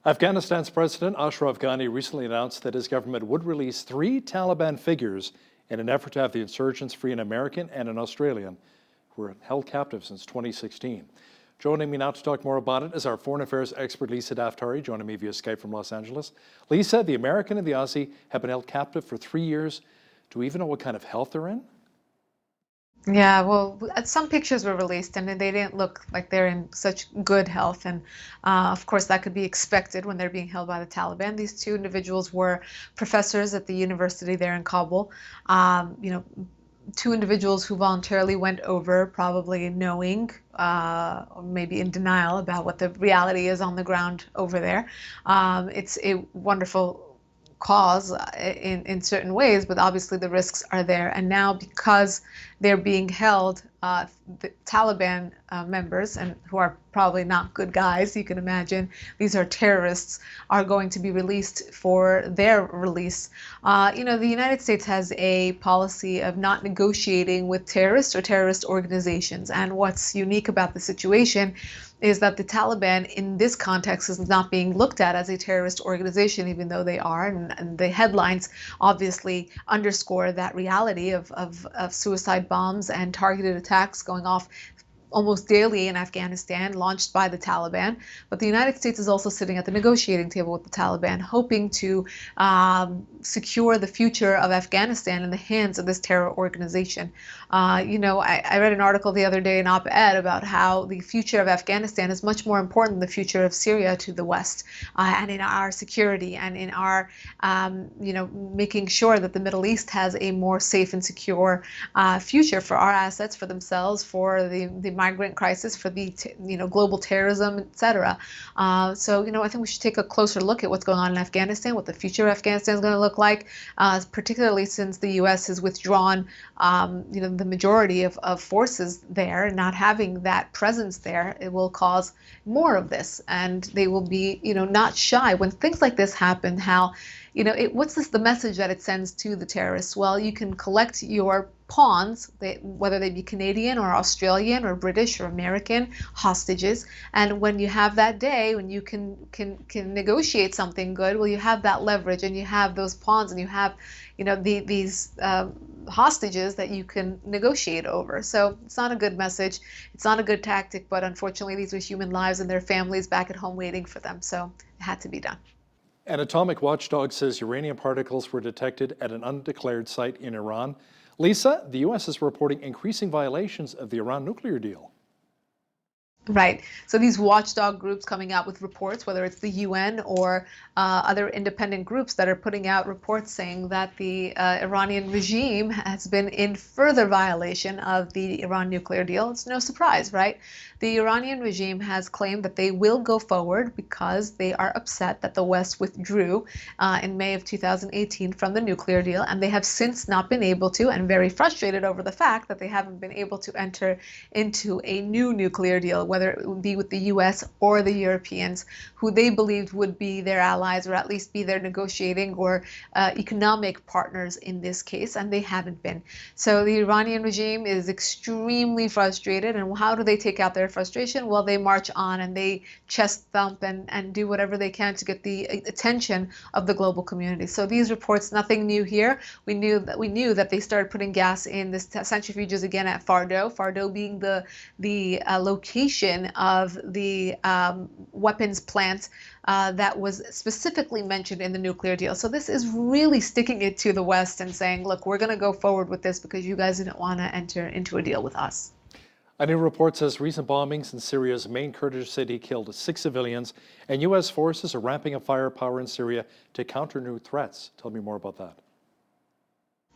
Afghanistan's President Ashraf Ghani recently announced that his government would release 3 Taliban figures in an effort to have the insurgents free an American and an Australian who were held captive since 2016. Joining me now to talk more about it is our foreign affairs expert Lisa Daftari, joining me via Skype from Los Angeles. Lisa, the American and the Aussie have been held captive for 3 years. Do we even know what kind of health they're in? Yeah, well, some pictures were released and they didn't look like they're in such good health. And of course, that could be expected when they're being held by the Taliban. These two individuals were professors at the university there in Kabul. Two individuals who voluntarily went over, probably knowing or maybe in denial about what the reality is on the ground over there. It's a wonderful cause in certain ways, but obviously the risks are there. And now because they're being held, the Taliban members, and who are probably not good guys, you can imagine, these are terrorists, are going to be released for their release. The United States has a policy of not negotiating with terrorists or terrorist organizations. And what's unique about the situation is that the Taliban in this context is not being looked at as a terrorist organization, even though they are. And the headlines obviously underscore that reality of suicide bombs and targeted attacks going off almost daily in Afghanistan, launched by the Taliban. But the United States is also sitting at the negotiating table with the Taliban, hoping to secure the future of Afghanistan in the hands of this terror organization. I read an article the other day, an op-ed, about how the future of Afghanistan is much more important than the future of Syria to the West, and in our security and in our, making sure that the Middle East has a more safe and secure future for our assets, for themselves, for the migrant crisis, for the global terrorism, etc. I think we should take a closer look at what's going on in Afghanistan, what the future of Afghanistan is going to look like, particularly since the U.S. has withdrawn, the majority of forces there. Not having that presence there, it will cause more of this, and they will be, not shy when things like this happen. What's the message that it sends to the terrorists? Well, you can collect your pawns, whether they be Canadian or Australian or British or American hostages, and when you have that day when you can negotiate something good, well, you have that leverage and you have those pawns and you have these hostages that you can negotiate over. So it's not a good message, it's not a good tactic, but unfortunately these are human lives and their families back at home waiting for them, so it had to be done. An atomic watchdog says uranium particles were detected at an undeclared site in Iran. Lisa, the U.S. is reporting increasing violations of the Iran nuclear deal. Right. So these watchdog groups coming out with reports, whether it's the UN or other independent groups that are putting out reports saying that the Iranian regime has been in further violation of the Iran nuclear deal. It's no surprise, right? The Iranian regime has claimed that they will go forward because they are upset that the West withdrew in May of 2018 from the nuclear deal, and they have since not been able to, and very frustrated over the fact that they haven't been able to enter into a new nuclear deal, whether it would be with the US or the Europeans, who they believed would be their allies or at least be their negotiating or economic partners in this case, and they haven't been. So the Iranian regime is extremely frustrated, and how do they take out their frustration? Well, they march on and they chest thump and do whatever they can to get the attention of the global community. So these reports, nothing new here. We knew that they started putting gas in the centrifuges again at Fardo being the location of the weapons plant that was specifically mentioned in the nuclear deal. So this is really sticking it to the West and saying, look, we're going to go forward with this because you guys didn't want to enter into a deal with us. A new report says recent bombings in Syria's main Kurdish city killed 6 civilians, and U.S. forces are ramping up firepower in Syria to counter new threats. Tell me more about that.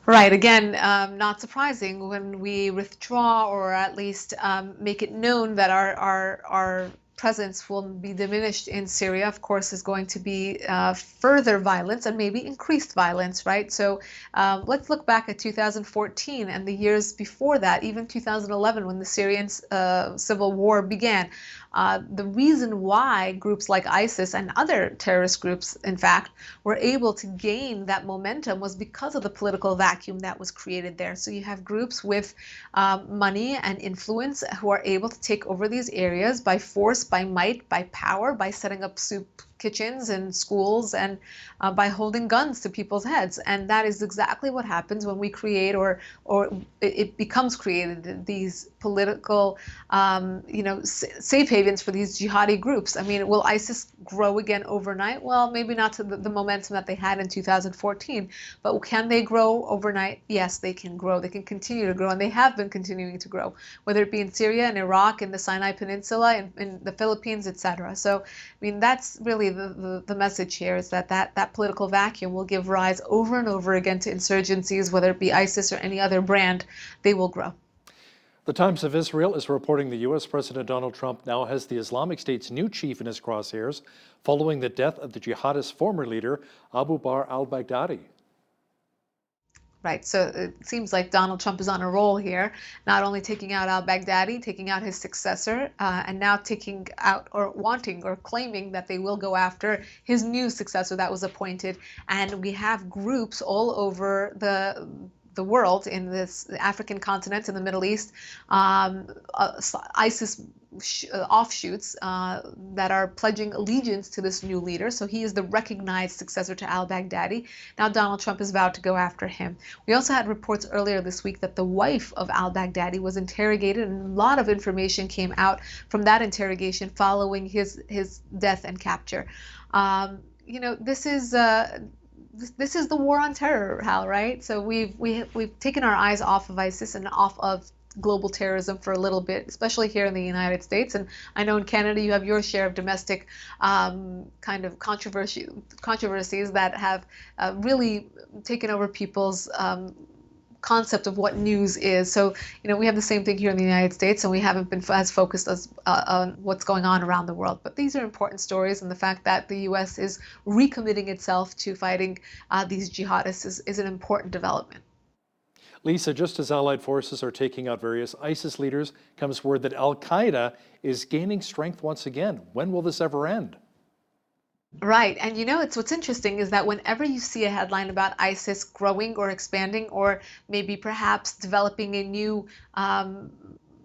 Right. Again, not surprising when we withdraw or at least make it known that our presence will be diminished in Syria. Of course, is going to be further violence and maybe increased violence, right? So let's look back at 2014 and the years before that, even 2011 when the Syrian civil war began. The reason why groups like ISIS and other terrorist groups, in fact, were able to gain that momentum was because of the political vacuum that was created there. So you have groups with money and influence who are able to take over these areas by force, by might, by power, by setting up kitchens and schools and by holding guns to people's heads. And that is exactly what happens when we create or it becomes created, these political, safe havens for these jihadi groups. I mean, will ISIS grow again overnight? Well, maybe not to the momentum that they had in 2014, but can they grow overnight? Yes, they can grow. They can continue to grow, and they have been continuing to grow, whether it be in Syria and Iraq, in the Sinai Peninsula, in the Philippines, etc. So, I mean, that's really the message here, is that political vacuum will give rise over and over again to insurgencies, whether it be ISIS or any other brand, they will grow. The Times of Israel is reporting the U.S. President Donald Trump now has the Islamic State's new chief in his crosshairs following the death of the jihadist's former leader, Abu Bakr al-Baghdadi. Right, so it seems like Donald Trump is on a roll here, not only taking out al-Baghdadi, taking out his successor, and now taking out or wanting or claiming that they will go after his new successor that was appointed. And we have groups all over the world, in this African continent, in the Middle East, ISIS offshoots that are pledging allegiance to this new leader. So he is the recognized successor to al-Baghdadi. Now Donald Trump is vowed to go after him. We also had reports earlier this week that the wife of al-Baghdadi was interrogated, and a lot of information came out from that interrogation following his death and capture. This is the war on terror, Hal, right? So we've taken our eyes off of ISIS and off of global terrorism for a little bit, especially here in the United States. And I know in Canada you have your share of domestic kind of controversies that have really taken over people's concept of what news is. So, we have the same thing here in the United States, and we haven't been as focused as on what's going on around the world. But these are important stories, and the fact that the U.S. is recommitting itself to fighting these jihadists is an important development. Lisa, just as Allied forces are taking out various ISIS leaders, comes word that al-Qaeda is gaining strength once again. When will this ever end? Right. And what's interesting is that whenever you see a headline about ISIS growing or expanding, or maybe perhaps developing a new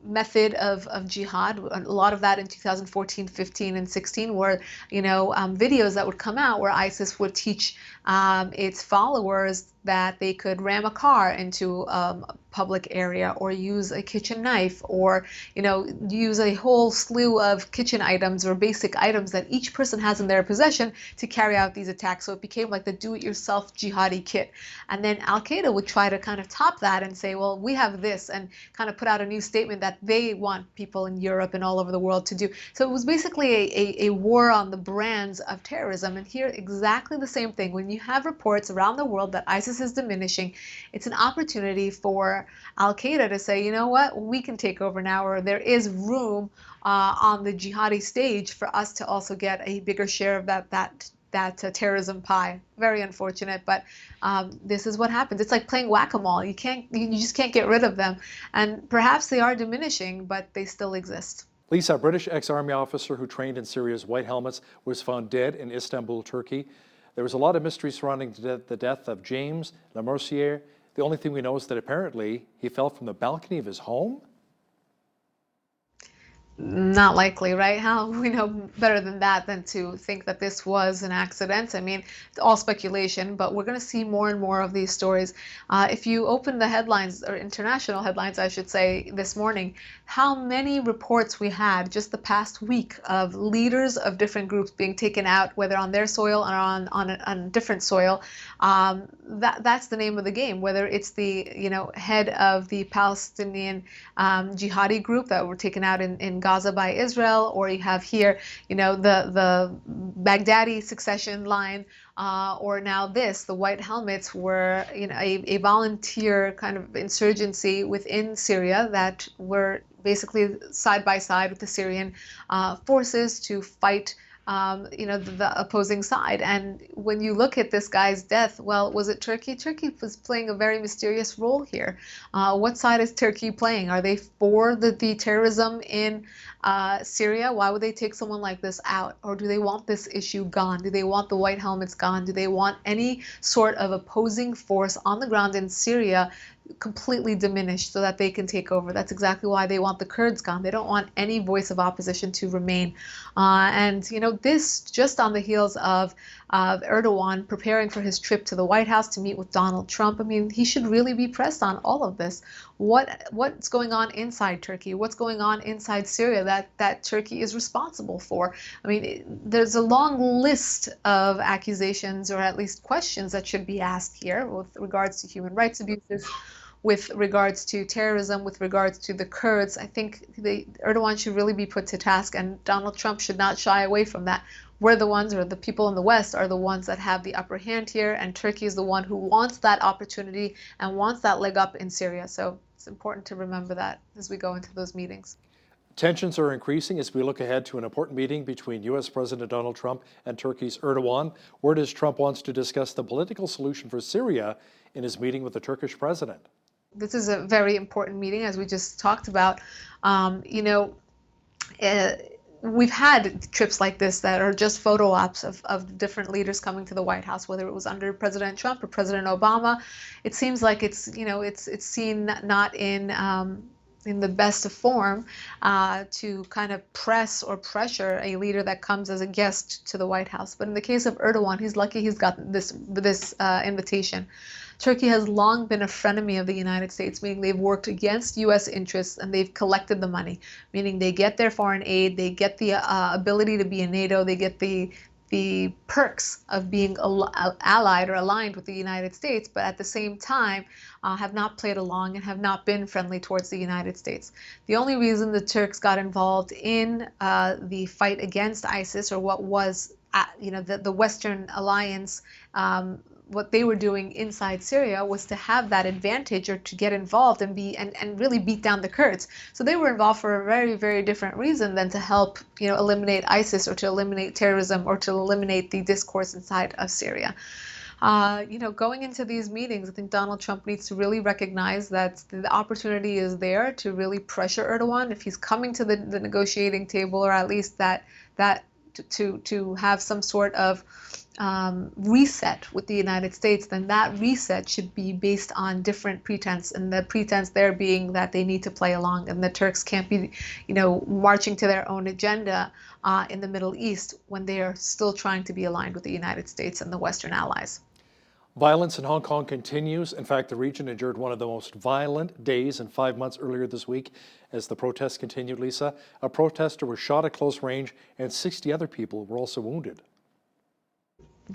method of jihad, a lot of that in 2014, 15, and 16 were, videos that would come out where ISIS would teach its followers that they could ram a car into a public area, or use a kitchen knife, or use a whole slew of kitchen items or basic items that each person has in their possession to carry out these attacks. So it became like the do-it-yourself jihadi kit. And then Al-Qaeda would try to kind of top that and say, well, we have this, and kind of put out a new statement that they want people in Europe and all over the world to do. So it was basically a war on the brands of terrorism. And here, exactly the same thing. When you have reports around the world that ISIS is diminishing, it's an opportunity for Al-Qaeda to say, you know what, we can take over now, or there is room on the jihadi stage for us to also get a bigger share of that terrorism pie. Very unfortunate, but this is what happens. It's like playing whack-a-mole. You just can't get rid of them, and perhaps they are diminishing, but they still exist. Lisa, a British ex-army officer who trained in Syria's White Helmets was found dead in Istanbul, Turkey. There was a lot of mystery surrounding the death of James Lemercier. The only thing we know is that apparently he fell from the balcony of his home. Not likely, right? How we know better than that, than to think that this was an accident. I mean, all speculation, but we're going to see more and more of these stories. If you open the headlines, or international headlines, I should say, this morning, how many reports we had just the past week of leaders of different groups being taken out, whether on their soil or on different soil. That's the name of the game. Whether it's the head of the Palestinian jihadi group that were taken out in Gaza by Israel, or you have here, the Baghdadi succession line, or now the White Helmets were, a volunteer kind of insurgency within Syria that were basically side by side with the Syrian forces to fight the opposing side. And when you look at this guy's death, well, was it Turkey? Turkey was playing a very mysterious role here. What side is Turkey playing? Are they for the terrorism in Syria? Why would they take someone like this out? Or do they want this issue gone? Do they want the White Helmets gone? Do they want any sort of opposing force on the ground in Syria completely diminished so that they can take over. That's exactly why they want the Kurds gone. They don't want any voice of opposition to remain. And this just on the heels of Erdogan preparing for his trip to the White House to meet with Donald Trump. I mean, he should really be pressed on all of this. What's going on inside Turkey? What's going on inside Syria that Turkey is responsible for? I mean, there's a long list of accusations, or at least questions, that should be asked here with regards to human rights abuses, with regards to terrorism, with regards to the Kurds. I think Erdogan should really be put to task, and Donald Trump should not shy away from that. We're the ones, or the people in the West are the ones that have the upper hand here, and Turkey is the one who wants that opportunity and wants that leg up in Syria. So it's important to remember that as we go into those meetings. Tensions are increasing as we look ahead to an important meeting between U.S. President Donald Trump and Turkey's Erdogan. Word is Trump wants to discuss the political solution for Syria in his meeting with the Turkish president. This is a very important meeting, as we just talked about. We've had trips like this that are just photo ops of different leaders coming to the White House, whether it was under President Trump or President Obama. It seems like it's seen not in the best of form to kind of press or pressure a leader that comes as a guest to the White House. But in the case of Erdogan, he's lucky he's got this invitation. Turkey has long been a frenemy of the United States, meaning they've worked against U.S. interests and they've collected the money, meaning they get their foreign aid, they get the ability to be in NATO, they get the perks of being allied or aligned with the United States, but at the same time have not played along and have not been friendly towards the United States. The only reason the Turks got involved in the fight against ISIS, or what was the Western alliance, what they were doing inside Syria, was to have that advantage, or to get involved and really beat down the Kurds. So they were involved for a very, very different reason than to help eliminate ISIS, or to eliminate terrorism, or to eliminate the discourse inside of Syria. Going into these meetings, I think Donald Trump needs to really recognize that the opportunity is there to really pressure Erdogan if he's coming to the negotiating table, or at least to have some sort of reset with the United States. Then that reset should be based on different pretense, and the pretense there being that they need to play along, and the Turks can't be, marching to their own agenda in the Middle East when they are still trying to be aligned with the United States and the Western allies. Violence in Hong Kong continues. In fact, the region endured one of the most violent days in 5 months earlier this week as the protests continued, Lisa. A protester was shot at close range and 60 other people were also wounded.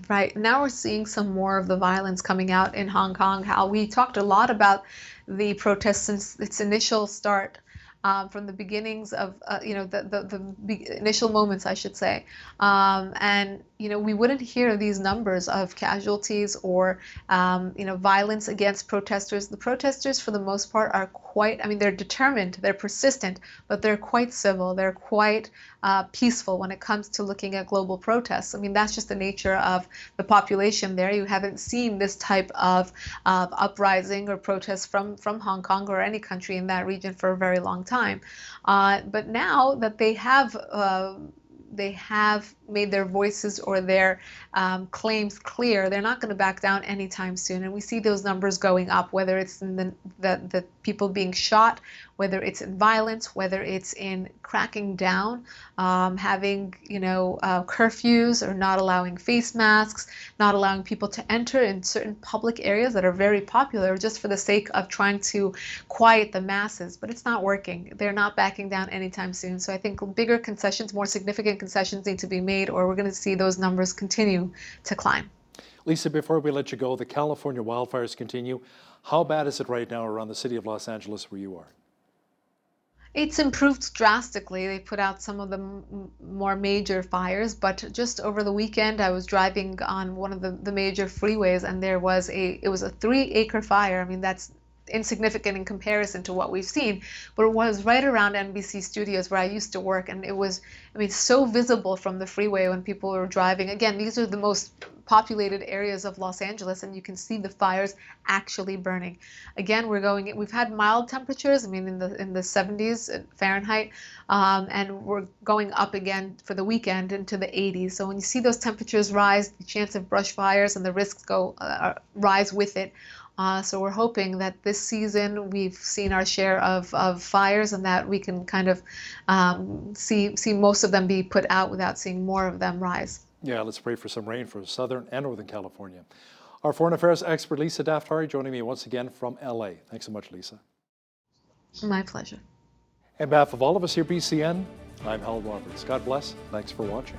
Right. Now we're seeing some more of the violence coming out in Hong Kong. How we talked a lot about the protests since its initial start, from the beginnings of, the initial moments, I should say. And we wouldn't hear these numbers of casualties or, violence against protesters. The protesters, for the most part, are they're determined, they're persistent, but they're quite civil. They're quite peaceful when it comes to looking at global protests. I mean, that's just the nature of the population there. You haven't seen this type of uprising or protest from Hong Kong or any country in that region for a very long time. But now that they have made their voices or their claims clear, they're not going to back down anytime soon. And we see those numbers going up, whether it's in the people being shot, whether it's in violence, whether it's in cracking down, having curfews, or not allowing face masks, not allowing people to enter in certain public areas that are very popular, just for the sake of trying to quiet the masses. But it's not working. They're not backing down anytime soon. So I think bigger concessions, more significant concessions need to be made, or we're going to see those numbers continue to climb. Lisa, before we let you go, the California wildfires continue. How bad is it right now around the city of Los Angeles where you are? It's improved drastically. They put out some of the more major fires, but just over the weekend, I was driving on one of the major freeways, and it was a 3-acre fire. I mean, that's insignificant in comparison to what we've seen, but it was right around NBC Studios where I used to work, and it was, so visible from the freeway when people were driving. Again, these are the most populated areas of Los Angeles, and you can see the fires actually burning. Again, we've had mild temperatures, in the 70s Fahrenheit, and we're going up again for the weekend into the 80s. So when you see those temperatures rise, the chance of brush fires and the risks rise with it. So we're hoping that this season we've seen our share of fires, and that we can kind of see most of them be put out without seeing more of them rise. Yeah, let's pray for some rain for Southern and Northern California. Our foreign affairs expert, Lisa Daftari, joining me once again from LA. Thanks so much, Lisa. My pleasure. On behalf of all of us here at BCN, I'm Hal Roberts. God bless. Thanks for watching.